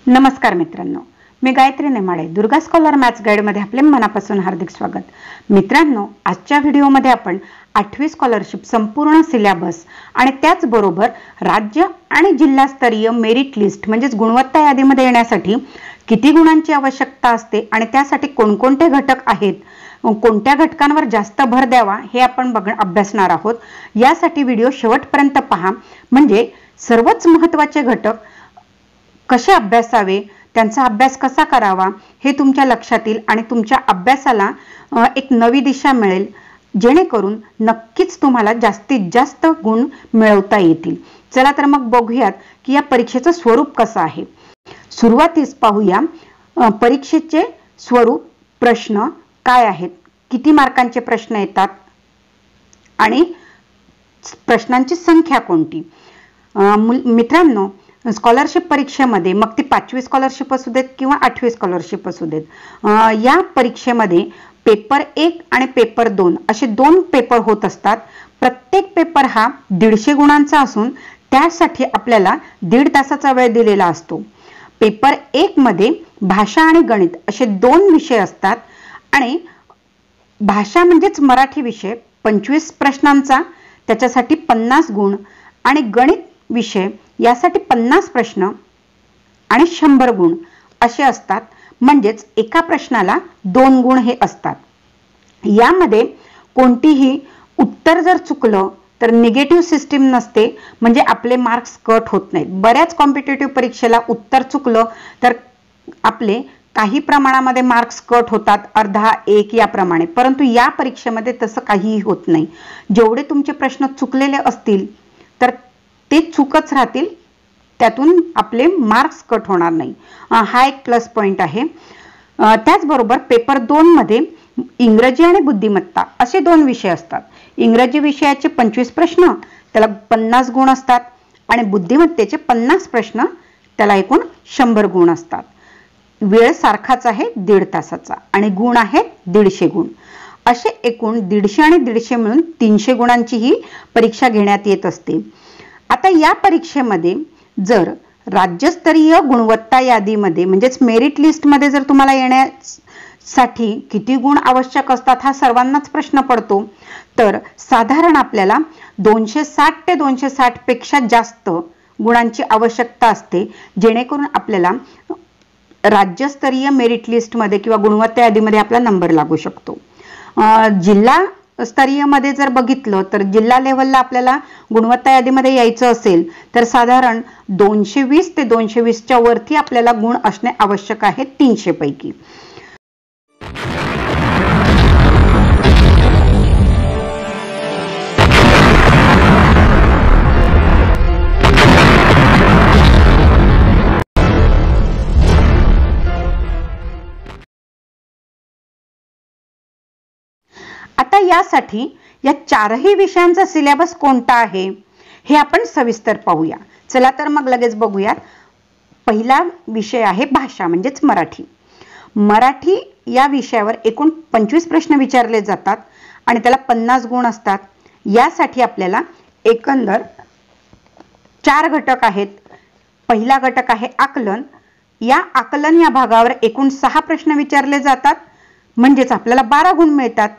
नमस्कार मित्रांनो, मी Gayatri Nemade Durga scholar maths guide मध्ये आपले मनापासून हार्दिक स्वागत। मित्रांनो, आजच्या व्हिडिओमध्ये आपण 8वी स्कॉलरशिप संपूर्ण सिलेबस आणि त्याचबरोबर राज्य आणि जिल्हास्तरीय मेरिट लिस्ट म्हणजे गुणवत्ता यादीमध्ये येण्यासाठी किती गुणांची आवश्यकता असते आणि त्यासाठी कोणकोणते घटक आहेत, कोणत्या घटकांवर जास्त भर द्यावा हे आपण अभ्यासणार आहोत। यासाठी व्हिडिओ शेवटपर्यंत पहा, म्हणजे सर्वच महत्त्वाचे घटक कसे अभ्यासावे, त्यांचा अभ्यास कसा करावा हे तुमच्या लक्षात येईल आणि तुमच्या अभ्यासाला एक नवी दिशा मिळेल, जेणेकरून नक्कीच तुम्हाला जास्तीत जास्त गुण मिळवता येतील। चला तर मग बघूयात की या परीक्षेचं स्वरूप कसं आहे। सुरुवातीस पाहूया परीक्षेचे स्वरूप, प्रश्न काय आहेत, किती मार्कांचे प्रश्न येतात आणि प्रश्नांची संख्या कोणती। मित्रांनो, स्कॉलरशिप परीक्षेमध्ये मग ती 5वी स्कॉलरशिप असू देत किंवा 8वी स्कॉलरशिप असू देत, या परीक्षेमध्ये पेपर 1 आणि पेपर 2 असे 2 पेपर होत असतात। प्रत्येक पेपर हा 150 गुणांचा असून त्यासाठी आपल्याला 1.5 तासाचा वेळ दिलेला असतो। पेपर 1 मध्ये भाषा आणि गणित असे 2 विषय असतात आणि भाषा म्हणजेच मराठी विषय 25 प्रश्नांचा, त्याच्यासाठी 50 गुण आणि गणित विषय यासाठी 50 प्रश्न आणि 100 गुण असे असतात। म्हणजेच एका प्रश्नाला 2 गुण हे असतात। यामध्ये कोणतीही उत्तर जर चुकलं तर निगेटिव्ह सिस्टीम नसते, म्हणजे आपले मार्क्स कट होत नाहीत। बऱ्याच कॉम्पिटिटिव्ह परीक्षेला उत्तर चुकलं तर आपले काही प्रमाणामध्ये मार्क्स कट होतात, अर्धा 1 याप्रमाणे, परंतु या परीक्षेमध्ये तसं काहीही होत नाही। जेवढे तुमचे प्रश्न चुकलेले असतील तर ते चुकच राहतील, त्यातून आपले मार्क्स कट होणार नाही। हा एक प्लस पॉइंट आहे। त्याचबरोबर पेपर 2 मध्ये इंग्रजी आणि बुद्धिमत्ता असे 2 विषय असतात। इंग्रजी विषयाचे 25 प्रश्न, त्याला 50 गुण असतात आणि बुद्धिमत्तेचे 50 प्रश्न, त्याला एकूण 100 गुण असतात। वेळ सारखाच आहे 1.5 तासाचा आणि गुण आहेत 150 गुण। असे एकूण 150 आणि 150 मिळून 300 गुणांची ही परीक्षा घेण्यात येत असते। आता या परीक्षेमध्ये जर राज्यस्तरीय गुणवत्ता यादीमध्ये म्हणजेच मेरिट लिस्ट मध्ये जर तुम्हाला येण्यासाठी किती गुण आवश्यक असतात हा सर्वांनाच प्रश्न पडतो, तर साधारण आपल्याला 260 ते 260 पेक्षा जास्त गुणांची आवश्यकता असते, जेणेकरून आपल्याला राज्यस्तरीय मेरिट लिस्ट मध्ये किंवा गुणवत्ता यादीमध्ये आपला नंबर लागू शकतो। जिल्हा स्तरीय मध्ये जर बघितलं तर जिल्हा लेवलला आपल्याला गुणवत्ता यादीमध्ये यायचं असेल तर साधारण 220 ते 220 च्या वरती आपल्याला गुण असणे आवश्यक आहे 300 पैकी। आता यासाठी या 4ही विषयांचा सिलेबस कोणता आहे हे आपण सविस्तर पाहूया। चला तर मग लगेच बघूयात। पहिला विषय आहे भाषा म्हणजेच मराठी। मराठी या विषयावर एकूण 25 प्रश्न विचारले जातात आणि त्याला 50 गुण असतात। यासाठी आपल्याला एकंदर 4 घटक आहेत। पहिला घटक आहे आकलन। या आकलन या भागावर एकूण 6 प्रश्न विचारले जातात, म्हणजेच आपल्याला 12 गुण मिळतात।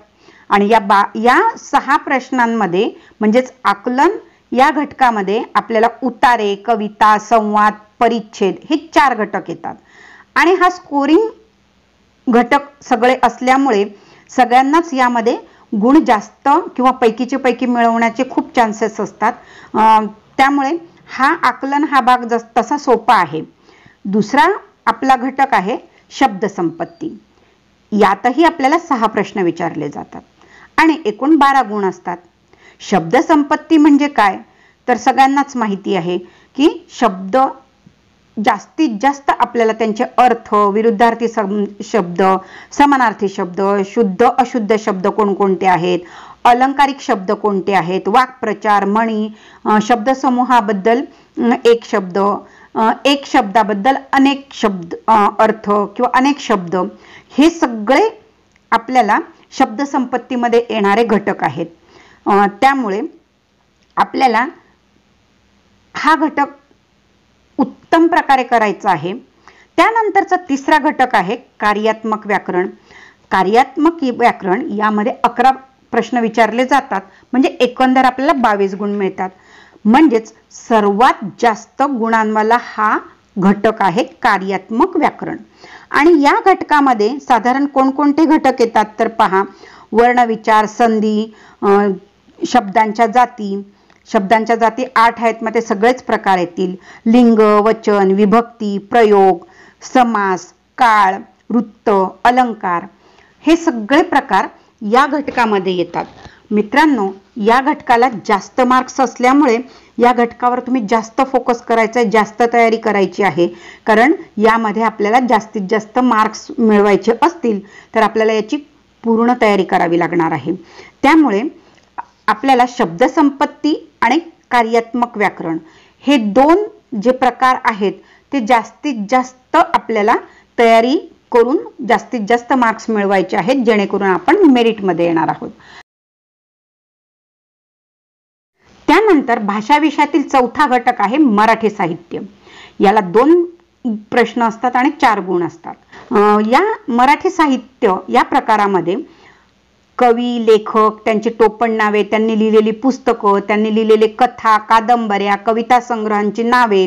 आणि या 6 प्रश्नांमध्ये म्हणजेच आकलन या घटकामध्ये आपल्याला उतारे, कविता, संवाद, परिच्छेद हे 4 घटक येतात आणि हा स्कोरिंग घटक सगळे असल्यामुळे सगळ्यांनाच यामध्ये गुण जास्त किंवा पैकीचे पैकी मिळवण्याचे खूप चान्सेस असतात। त्यामुळे हा आकलन हा भाग तसा सोपा आहे। दुसरा आपला घटक आहे शब्द संपत्ती। यातही आपल्याला 6 प्रश्न विचारले जातात आणि एकूण 12 गुण असतात। शब्द संपत्ती म्हणजे काय तर सगळ्यांनाच माहिती आहे की शब्द जास्तीत जास्त आपल्याला त्यांचे अर्थ, विरुद्धार्थी शब्द, समानार्थी शब्द, शुद्ध अशुद्ध शब्द कोणकोणते आहेत, अलंकारिक शब्द कोणते आहेत, वाक्प्रचार, म्हणी, शब्दसमूहाबद्दल एक शब्द, एक शब्दाबद्दल अनेक शब्द अर्थ किंवा अनेक शब्द, हे सगळे आपल्याला शब्द संपत्तीमध्ये येणारे घटक आहेत। त्यामुळे आपल्याला हा घटक उत्तम प्रकारे करायचा आहे। त्यानंतरचा तिसरा घटक आहे कार्यात्मक व्याकरण. कार्यात्मक व्याकरण यामध्ये 11 प्रश्न विचारले जातात, म्हणजे एकंदर आपल्याला 22 गुण मिळतात. म्हणजेच सर्वात जास्त गुणांवाला हा घटक आहे कार्यात्मक व्याकरण. आणि या घटकामध्ये साधारण कोणकोणते घटक येतात तर पहा, वर्णविचार, संधी, शब्दांच्या जाती. शब्दांच्या जाती 8 आहेत, मग ते सगळेच प्रकार येतील. लिंग, वचन, विभक्ती, प्रयोग, समास, काळ, वृत्त, अलंकार, हे सगळे प्रकार या घटकामध्ये येतात. मित्रांनो, या घटकाला जास्त मार्क्स असल्यामुळे या घटकावर तुम्ही जास्त फोकस करायचा आहे, जास्त तयारी करायची आहे. कारण यामध्ये आपल्याला जास्तीत जास्त मार्क्स मिळवायचे असतील तर आपल्याला याची पूर्ण तयारी करावी लागणार आहे. त्यामुळे आपल्याला शब्दसंपत्ती आणि कार्यात्मक व्याकरण हे 2 जे प्रकार आहेत ते जास्तीत जास्त आपल्याला तयारी करून जास्तीत जास्त मार्क्स मिळवायचे आहेत, जेणेकरून आपण मेरिटमध्ये येणार आहोत. त्यानंतर भाषा विषयातील चौथा घटक आहे मराठी साहित्य. याला 2 प्रश्न असतात आणि 4 गुण असतात. या मराठी साहित्य या प्रकारामध्ये कवी, लेखक, त्यांची टोपण नावे, त्यांनी लिहिलेली पुस्तकं, त्यांनी लिहिलेले कथा, कादंबऱ्या, कविता संग्रहांची नावे,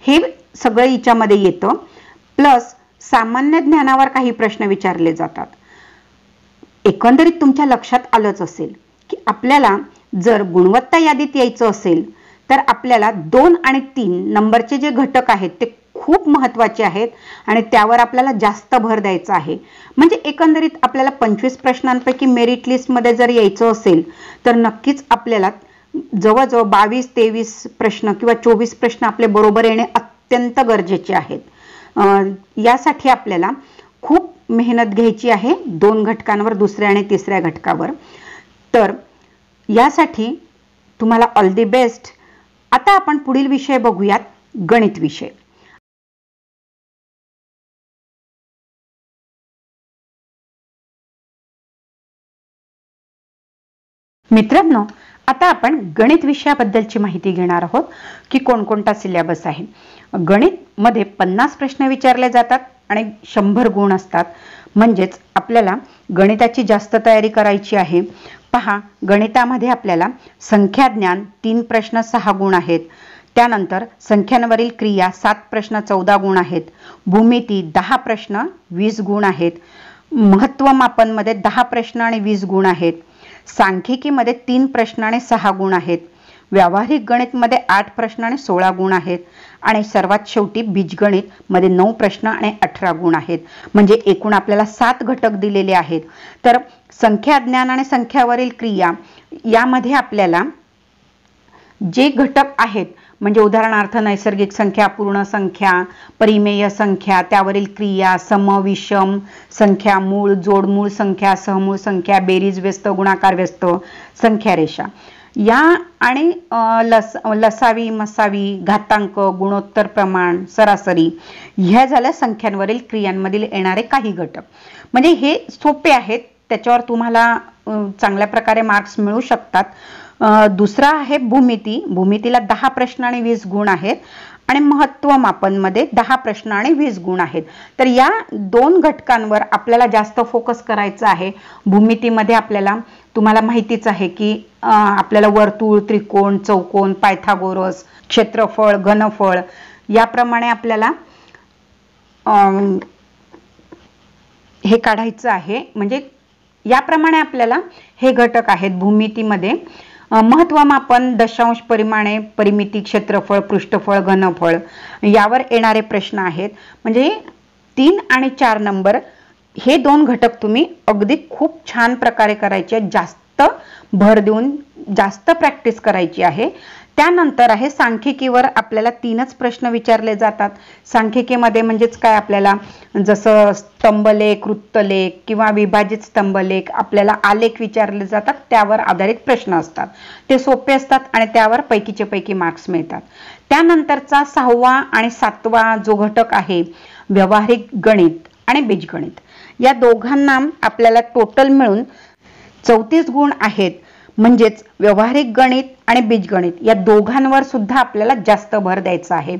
हे सगळं याच्यामध्ये येतं. प्लस सामान्य ज्ञानावर काही प्रश्न विचारले जातात. एकंदरीत तुमच्या लक्षात आलंच असेल की आपल्याला जर गुणवत्ता यादीत यायचं असेल तर आपल्याला 2 आणि 3 नंबरचे जे घटक आहेत ते खूप महत्त्वाचे आहेत आणि त्यावर आपल्याला जास्त भर द्यायचा आहे. म्हणजे एकंदरीत आपल्याला 25 प्रश्नांपैकी मेरिट लिस्टमध्ये जर यायचं असेल तर नक्कीच आपल्याला जवळजवळ 22-23 प्रश्न किंवा 24 प्रश्न आपले बरोबर येणे अत्यंत गरजेचे आहेत. यासाठी आपल्याला खूप मेहनत घ्यायची आहे 2 घटकांवर, दुसऱ्या आणि तिसऱ्या घटकावर. तर यासाठी तुम्हाला ऑल दी बेस्ट. आता आपण पुढील विषय बघूयात, गणित विषय. मित्रांनो, आता आपण गणित विषयाबद्दलची माहिती घेणार आहोत की कोणकोणता सिलेबस आहे. गणित मध्ये 50 प्रश्न विचारले जातात आणि 100 गुण असतात. म्हणजेच आपल्याला गणिताची जास्त तयारी करायची आहे. पहा, गणितामध्ये आपल्याला संख्याज्ञान 3 प्रश्न 6 गुण आहेत. त्यानंतर संख्यांवरील क्रिया 7 प्रश्न 14 गुण आहेत. भूमिती 10 प्रश्न 20 गुण आहेत. महत्त्वमापनमध्ये 10 प्रश्न आणि 20 गुण आहेत. सांख्यिकीमध्ये 3 प्रश्न आणि 6 गुण आहेत. व्यावहारिक गणित मध्ये 8 प्रश्न आणि 16 गुण आहेत. आणि सर्वात शेवटी बीजगणित मध्ये 9 प्रश्न आणि 18 गुण आहेत. म्हणजे एकूण आपल्याला 7 घटक दिलेले आहेत. तर संख्याज्ञान आणि संख्यावरील क्रिया यामध्ये आपल्याला जे घटक आहेत, म्हणजे उदाहरणार्थ नैसर्गिक संख्या, पूर्ण संख्या, परिमेय संख्या, त्यावरील क्रिया, सम, विषम संख्या, मूळ, जोडमूळ संख्या, सहमूळ संख्या, बेरीज व्यस्त, गुणाकार व्यस्त, संख्या रेषा, या आणि लसावी, मसावी, घातांक, गुणोत्तर प्रमाण, सरासरी, ह्या झाल्या संख्यांवरील क्रियांमधील येणारे काही घटक. म्हणजे हे सोपे आहेत, त्याच्यावर तुम्हाला चांगल्या प्रकारे मार्क्स मिळू शकतात. दुसरा आहे भूमिती. भूमितीला 10 प्रश्न आणि 20 गुण आहेत आणि महत्त्वमापन मध्ये 10 प्रश्न आणि 20 गुण आहेत. तर या 2 घटकांवर आपल्याला जास्त फोकस करायचा आहे. भूमितीमध्ये आपल्याला, तुम्हाला माहितीच आहे की आपल्याला वर्तुळ, त्रिकोण, चौकोन, पायथागोरस, क्षेत्रफळ, घनफळ याप्रमाणे आपल्याला हे काढायचं आहे. म्हणजे याप्रमाणे आपल्याला हे घटक आहेत भूमितीमध्ये. महत्त्वमापन, दशांश, परिमाणे, परिमिती, क्षेत्रफळ, पृष्ठफळ, घनफळ यावर येणारे प्रश्न आहेत. म्हणजे 3 आणि 4 नंबर हे 2 घटक तुम्ही अगदी खूप छान प्रकारे करायचे, जास्त भर देऊन जास्त प्रॅक्टिस करायची आहे. त्यानंतर आहे सांख्यिकीवर आपल्याला 3च प्रश्न विचारले जातात. सांख्यिकीमध्ये म्हणजेच काय, आपल्याला जसं स्तंभलेख, वृत्तलेख किंवा विभाजित स्तंभलेख, आपल्याला आलेख विचारले जातात, त्यावर आधारित प्रश्न असतात. ते सोपे असतात आणि त्यावर पैकीचे पैकी मार्क्स मिळतात. त्यानंतरचा 6वा आणि 7वा जो घटक आहे व्यावहारिक गणित आणि बीजगणित, या दोघांना आपल्याला टोटल मिळून 34 गुण आहेत. म्हणजेच व्यावहारिक गणित आणि बीजगणित या दोघांवर सुद्धा आपल्याला जास्त भर द्यायचा आहे.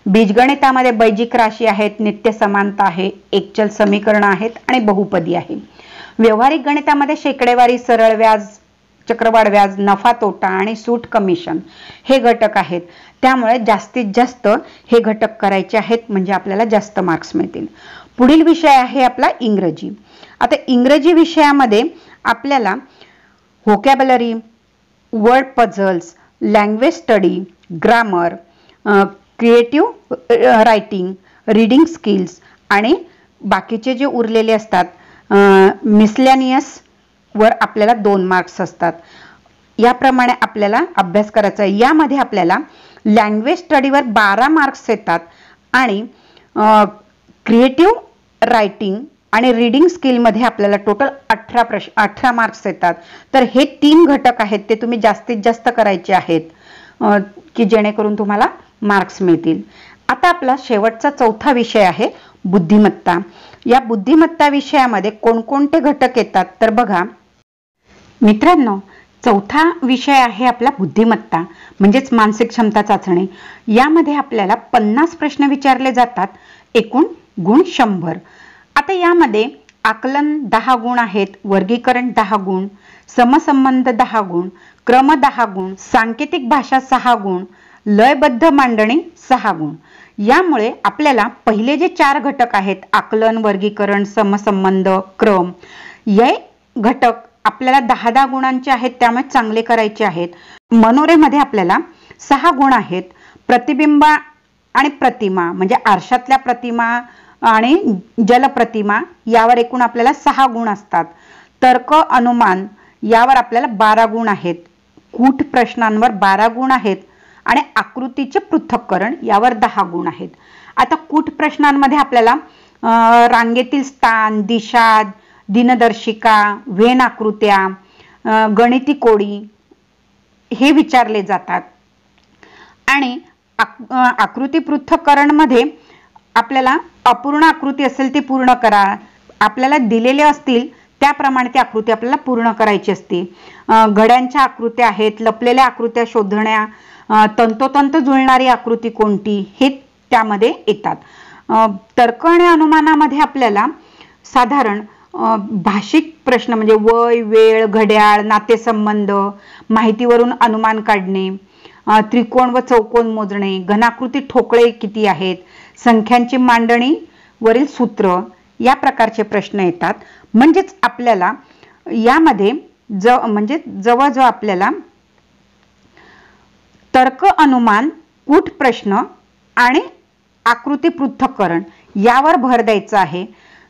बीजगणितामध्ये बैजिक राशी आहेत, नित्य समानता आहे, एकचल समीकरण आहेत आणि बहुपदी आहे. व्यावहारिक गणितामध्ये शेकडेवारी, सरळ व्याज, चक्रवाढ व्याज, नफा तोटा आणि सूट कमिशन हे घटक आहेत. त्यामुळे जास्तीत जास्त हे घटक करायचे आहेत म्हणजे आपल्याला जास्त मार्क्स मिळतील. पुढील विषय आहे आपला इंग्रजी. आता इंग्रजी विषयामध्ये आपल्याला vocabulary, word puzzles, language study, grammar, creative writing, reading skills आणि बाकीचे जे उरलेले असतात मिसलेनियस वर आपल्याला 2 मार्क्स असतात. याप्रमाणे आपल्याला अभ्यास करायचा आहे. यामध्ये आपल्याला लँग्वेज स्टडीवर 12 मार्क्स येतात आणि क्रिएटिव्ह रायटिंग आणि रीडिंग स्किलमध्ये आपल्याला टोटल 18 मार्क्स येतात. तर हे 3 घटक आहेत ते तुम्ही जास्तीत जास्त करायचे आहेत की जेणेकरून तुम्हाला मार्क्स मिळतील. आता आपला शेवटचा 4था विषय आहे बुद्धिमत्ता. या बुद्धिमत्ता विषयामध्ये कोणकोणते घटक येतात तर बघा मित्रांनो, 4था विषय आहे आपला बुद्धिमत्ता म्हणजेच मानसिक क्षमता चाचणी. यामध्ये आपल्याला 50 प्रश्न विचारले जातात, एकूण गुण 100. आता यामध्ये आकलन 10 गुण आहेत, वर्गीकरण 10 गुण, समसंबंध 10 गुण, क्रम 10 गुण, सांकेतिक भाषा 6 गुण, लयबद्ध मांडणी 6 गुण. यामुळे आपल्याला पहिले जे 4 घटक आहेत आकलन, वर्गीकरण, समसंबंध, क्रम, हे घटक आपल्याला 10-10 गुणांचे आहेत त्यामुळे चांगले करायचे आहेत. मनोरेमध्ये आपल्याला 6 गुण आहेत. प्रतिबिंब आणि प्रतिमा म्हणजे आरशातल्या प्रतिमा आणि जलप्रतिमा यावर एकूण आपल्याला 6 गुण असतात. तर्क, अनुमान यावर आपल्याला 12 गुण आहेत. कूट प्रश्नांवर 12 गुण आहेत आणि आकृतीचे पृथक्करण यावर 10 गुण आहेत. आता कूट प्रश्नांमध्ये आपल्याला रांगेतील स्थान, दिशा, दिनदर्शिका, व्हेन आकृत्या, गणिती कोडी हे विचारले जातात. आणि आकृती पृथक्करण मध्ये आपल्याला अपूर्ण आकृती असेल ती पूर्ण करा, आपल्याला दिलेले असतील त्याप्रमाणे ती आकृती आपल्याला पूर्ण करायची असते. घड्यांच्या आकृत्या आहेत, लपलेल्या आकृत्या शोधण्या, तंतोतंत जुळणारी आकृती कोणती हे त्यामध्ये येतात. तर्क आणि अनुमानामध्ये आपल्याला साधारण भाषिक प्रश्न म्हणजे वय, वेळ, घड्याळ, नातेसंबंध, माहितीवरून अनुमान काढणे, त्रिकोण व चौकोन मोजणे, घनाकृती ठोकळे किती आहेत, संख्यांची मांडणी वरील सूत्र या प्रकारचे प्रश्न येतात. म्हणजेच आपल्याला यामध्ये जवळजवळ आपल्याला तर्क, अनुमान, कूट प्रश्न आणि आकृती पृथक्करण यावर भर द्यायचा आहे.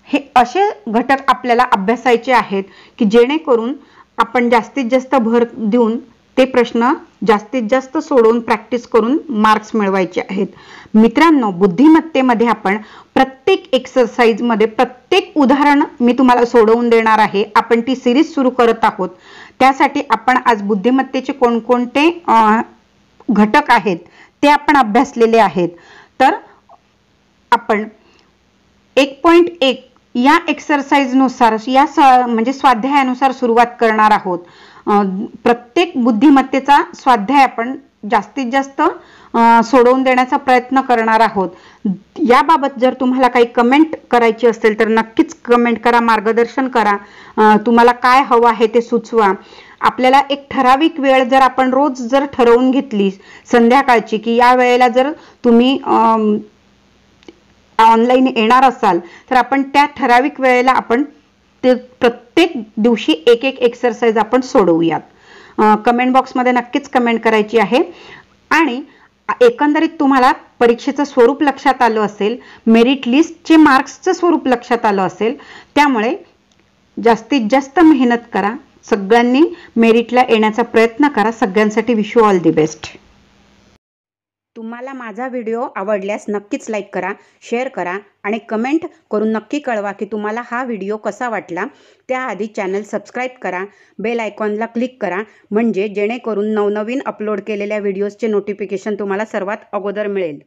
हे असे घटक आपल्याला अभ्यासायचे आहेत की जेणेकरून आपण जास्तीत जास्त भर देऊन ते प्रश्न जास्तीत जास्त सोडवून प्रॅक्टिस करून मार्क्स मिळवायचे आहेत. मित्रांनो, बुद्धिमत्तेमध्ये आपण प्रत्येक एक्सरसाइज मध्ये प्रत्येक उदाहरण मी तुम्हाला सोडवून देणार आहे. आपण ती सिरीज सुरू करत आहोत. त्यासाठी आपण आज बुद्धिमत्तेचे कोणकोणते घटक आहेत ते आपण अभ्यासलेले आहेत. तर आपण 1.1 या एक्सरसाइज नुसार म्हणजे स्वाध्यायानुसार सुरुवात करणार आहोत. प्रत्येक बुद्धिमत्तेचा स्वाध्याय आपण जास्तीत जास्त सोडवून देण्याचा प्रयत्न करणार आहोत. याबाबत जर तुम्हाला काही कमेंट करायची असेल तर नक्कीच कमेंट करा, मार्गदर्शन करा. तुम्हाला काय हवं आहे ते सुचवा. आपल्याला एक ठराविक वेळ जर आपण रोज जर ठरवून घेतली संध्याकाळची की या वेळेला जर तुम्ही ऑनलाईन येणार असाल तर आपण त्या ठराविक वेळेला आपण ते प्रत्येक दिवशी एक एक्सरसाइज आपण सोडवूयात. कमेंट बॉक्समध्ये नक्कीच कमेंट करायची आहे. आणि एकंदरीत तुम्हाला परीक्षेचं स्वरूप लक्षात आलं असेल, मेरिट लिस्टचे मार्क्सचं स्वरूप लक्षात आलं असेल. त्यामुळे जास्तीत जास्त मेहनत करा, सगळ्यांनी मेरिटला येण्याचा प्रयत्न करा. सगळ्यांसाठी wish you all the best. तुम्हाला माझा व्हिडिओ आवडल्यास नक्कीच लाईक करा, शेअर करा आणि कमेंट करून नक्की कळवा की तुम्हाला हा व्हिडिओ कसा वाटला. त्याआधी चॅनल सबस्क्राईब करा, बेल आयकॉनला क्लिक करा म्हणजे जेणेकरून नवनवीन अपलोड केलेल्या व्हिडिओजचे नोटिफिकेशन तुम्हाला सर्वात अगोदर मिळेल.